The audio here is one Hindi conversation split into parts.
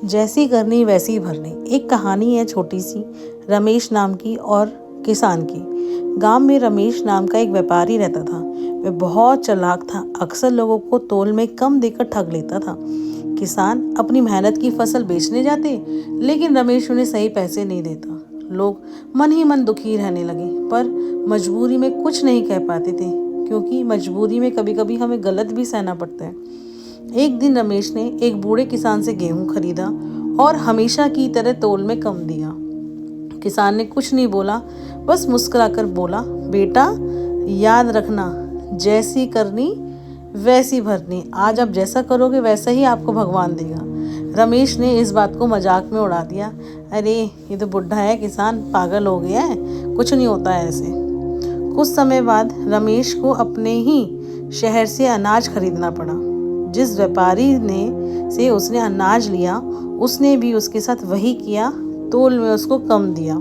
जैसी करनी वैसी भरनी। एक कहानी है छोटी सी, रमेश नाम की और किसान की। गांव में रमेश नाम का एक व्यापारी रहता था। वह बहुत चालाक था, अक्सर लोगों को तोल में कम देकर ठग लेता था। किसान अपनी मेहनत की फसल बेचने जाते, लेकिन रमेश उन्हें सही पैसे नहीं देता। लोग मन ही मन दुखी रहने लगे, पर मजबूरी में कुछ नहीं कह पाते थे, क्योंकि मजबूरी में कभी कभी हमें गलत भी सहना पड़ता है। एक दिन रमेश ने एक बूढ़े किसान से गेहूं खरीदा और हमेशा की तरह तोल में कम दिया। किसान ने कुछ नहीं बोला, बस मुस्कुराकर बोला, बेटा याद रखना, जैसी करनी वैसी भरनी। आज आप जैसा करोगे वैसा ही आपको भगवान देगा। रमेश ने इस बात को मजाक में उड़ा दिया, अरे ये तो बुढ़ा है, किसान पागल हो गया है, कुछ नहीं होता है ऐसे। कुछ समय बाद रमेश को अपने ही शहर से अनाज खरीदना पड़ा। जिस व्यापारी ने से उसने अनाज लिया, उसने भी उसके साथ वही किया, तोल में उसको कम दिया,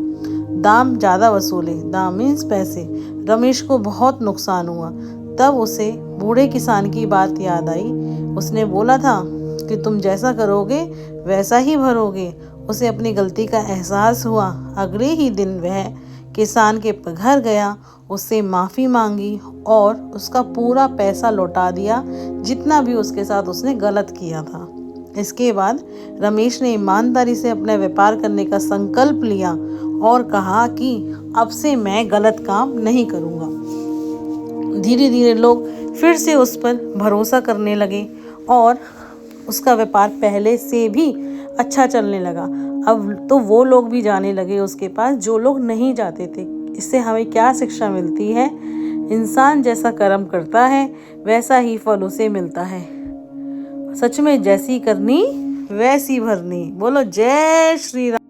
दाम ज़्यादा वसूले। दाम मीन्स पैसे। रमेश को बहुत नुकसान हुआ। तब उसे बूढ़े किसान की बात याद आई। उसने बोला था कि तुम जैसा करोगे वैसा ही भरोगे। उसे अपनी गलती का एहसास हुआ। अगले ही दिन वह किसान के घर गया, उससे माफ़ी मांगी और उसका पूरा पैसा लौटा दिया, जितना भी उसके साथ उसने गलत किया था। इसके बाद रमेश ने ईमानदारी से अपना व्यापार करने का संकल्प लिया और कहा कि अब से मैं गलत काम नहीं करूँगा। धीरे धीरे लोग फिर से उस पर भरोसा करने लगे और उसका व्यापार पहले से भी अच्छा चलने लगा। अब तो वो लोग भी जाने लगे उसके पास जो लोग नहीं जाते थे। इससे हमें क्या शिक्षा मिलती है? इंसान जैसा कर्म करता है वैसा ही फल उसे मिलता है। सच में जैसी करनी वैसी भरनी। बोलो जय श्री राम।